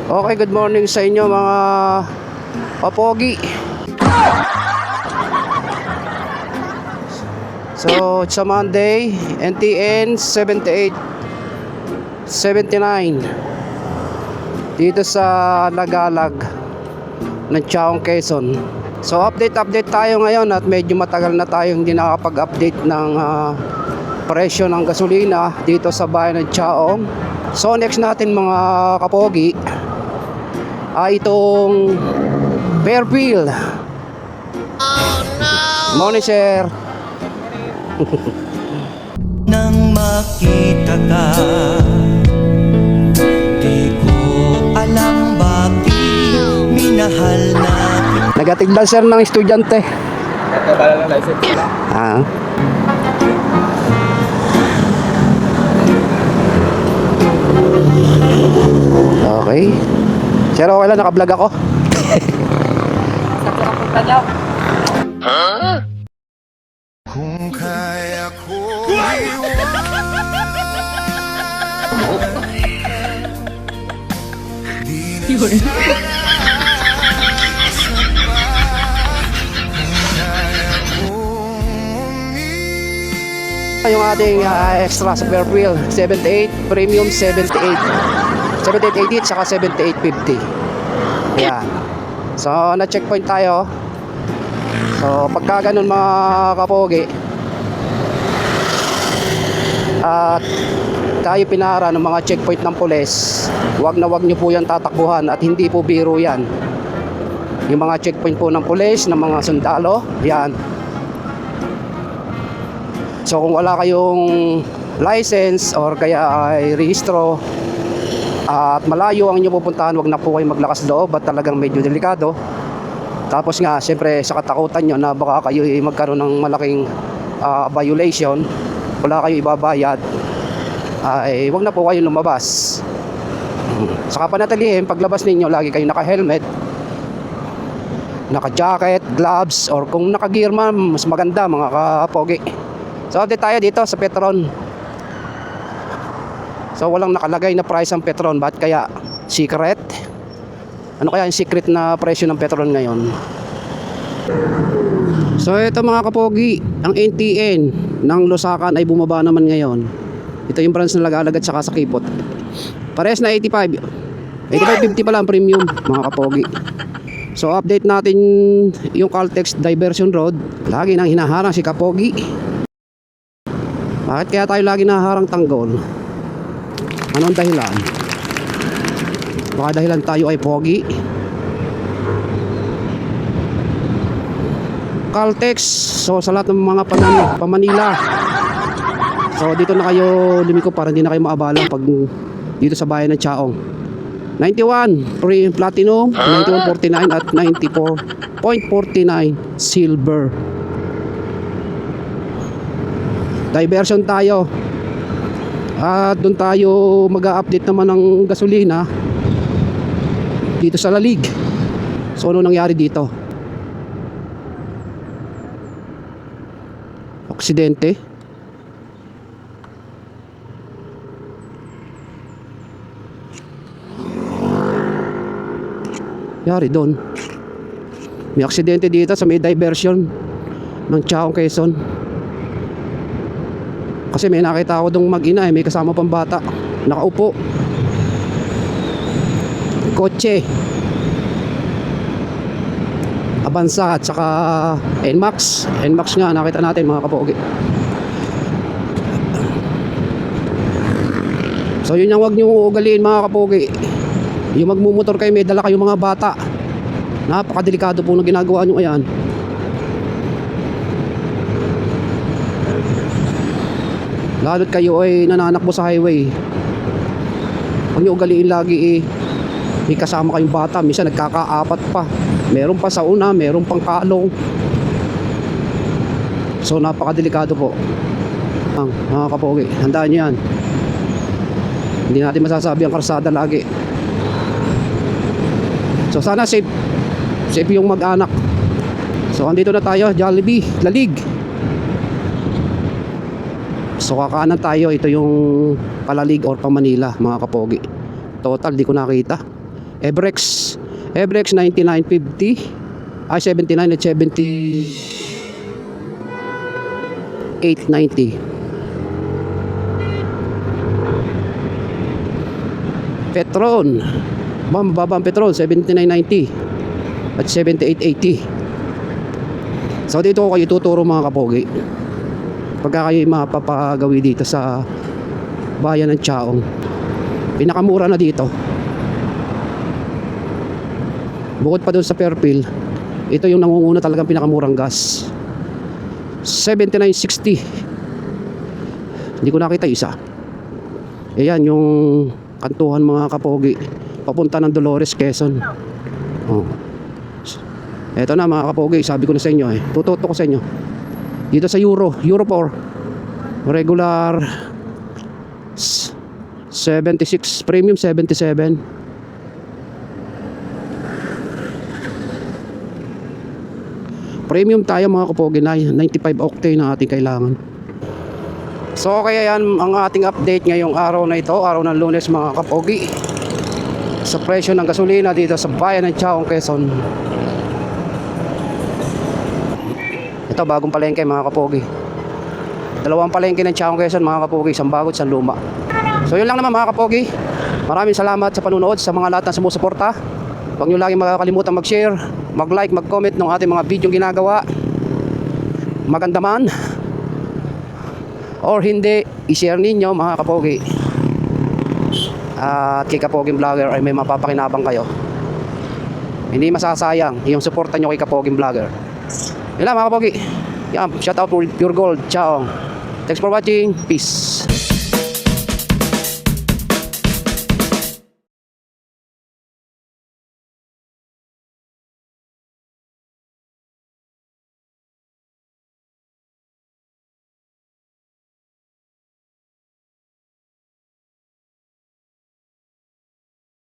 Okay, good morning sa inyo mga papogi. So, it's a Monday, NTN 7879 dito sa Nagalag ng Chaong, Quezon. So, update tayo ngayon at medyo matagal na tayong hindi nakapag-update ng presyo ng gasolina dito sa bayan ng Chaong. So, next natin mga kapogi ay itong Fairfield. Oh no! Morning, sir. Nang makita ka, di ko alam bakit minahal na. Nagatigdan, sir, ng estudyante. Nagkabala ng license. Ah. Okay. Sir, okay lang, naka-vlog ako. Kung kaya ko Yung ating extra sa Fairfield 78, premium 78 7880 saka 7850. Ayan. So na checkpoint tayo. So pagka ganun mga kapogi at tayo pinara ng mga checkpoint ng pulis, wag nyo po yan tatakbuhan at hindi po biro yan. Yung mga checkpoint po ng pulis, ng mga sundalo, yan. So kung wala kayong license or kaya ay rehistro at malayo ang inyo pupuntahan, wag na po kayo maglakas loob at talagang medyo delikado. Tapos nga siyempre sa katakutan nyo na baka kayo magkaroon ng malaking violation, wala kayo ibabayad, ay wag na po kayo lumabas. Saka panatilihin, paglabas ninyo lagi kayo naka-helmet, naka-jacket, gloves, or kung naka-gear man, mas maganda mga kapogi. So update tayo dito sa Petron. So walang nakalagay na price ang Petron. Ba't kaya? Secret? Ano kaya yung secret na presyo ng Petron ngayon? So ito mga kapogi, ang NTN ng Lusakan ay bumaba naman ngayon. Ito yung branch na Nagalag at saka sa Kipot. Parehas na 85. 85.50 pala ang premium mga kapogi. So update natin yung Caltex Diversion Road. Lagi nang hinaharang si kapogi. Bakit kaya tayo lagi naharang tanggol? Anong dahilan? Baka dahilan tayo ay pogi. Caltex, so sa lahat ng mga pamanila. So dito na kayo lumiko para hindi na kayo maabala pag dito sa bayan ng Chaong. 91 platinum, 91.49 at 94.49 silver. Diversion tayo at doon tayo mag-a-update naman ng gasolina dito sa Lalig. So ano nangyari dito? Aksidente. Yari doon. May aksidente dito sa may diversion ng Chaong, Quezon. Kasi may nakita ako dong mag-ina may kasama pang bata nakaupo kotse Avanza at saka NMAX nga nakita natin mga kapogi. So yun yung wag nyo ugaliin mga kapogi, yung magmumotor kayo may dala kayong mga bata, napakadelikado po na ginagawa nyo. Ayan, lalo't kayo ay nananakbo sa highway, huwag nyo ugaliin lagi may kasama kayong bata. Minsan nagkakaapat pa, meron pa sa una, meron pang kalong. So napakadelikado po mga kapogi, handaan nyo yan. Hindi natin masasabi ang karsada lagi. So sana safe yung mag-anak. So andito na tayo, Jollibee, Lalig. So kakanan tayo, ito yung Palalig or pa Manila mga kapogi. Total di ko nakita. Ebrex 9950 ay 79 at 7890. Petron, mababa ang Petron 7990 at 7880. So dito ko kayo tuturo mga kapogi pagka kayo mapapagawi dito sa bayan ng Chaong. Pinakamura na dito. Bukod pa doon sa Fairfield, ito yung nangunguna talagang pinakamurang gas. 7960. Hindi ko nakita isa. Ayan yung kantuhan mga kapogi papunta ng Dolores, Quezon. Oh. Eto na mga kapogi, sabi ko na sa inyo tututo ko sa inyo. Dito sa Euro 4 regular 76, premium 77. Premium tayo mga kapogi na 95 octane na ating kailangan. So kaya yan ang ating update ngayong araw na ito, araw ng Lunes mga kapogi, sa presyo ng gasolina dito sa bayan ng Chaong, Quezon. Ito bagong palengke mga kapogi. Dalawang palengke ng Chaong, Quezon mga kapogi, isang bago at isang luma. So yun lang naman mga kapogi. Maraming salamat sa panunood sa mga lahat na sumusuporta. Huwag nyo lagi makakalimutan mag-share, mag-like, mag-comment ng ating mga video ginagawa. Maganda man or hindi, i-share ninyo mga kapogi. At kay Kapoging Vlogger ay may mapapakinabang kayo. Hindi masasayang yung suporta nyo kay Kapoging Vlogger. Yun lang mga kapogi. Yan, shout out for Pure Gold, Chaong. Thanks for watching, peace.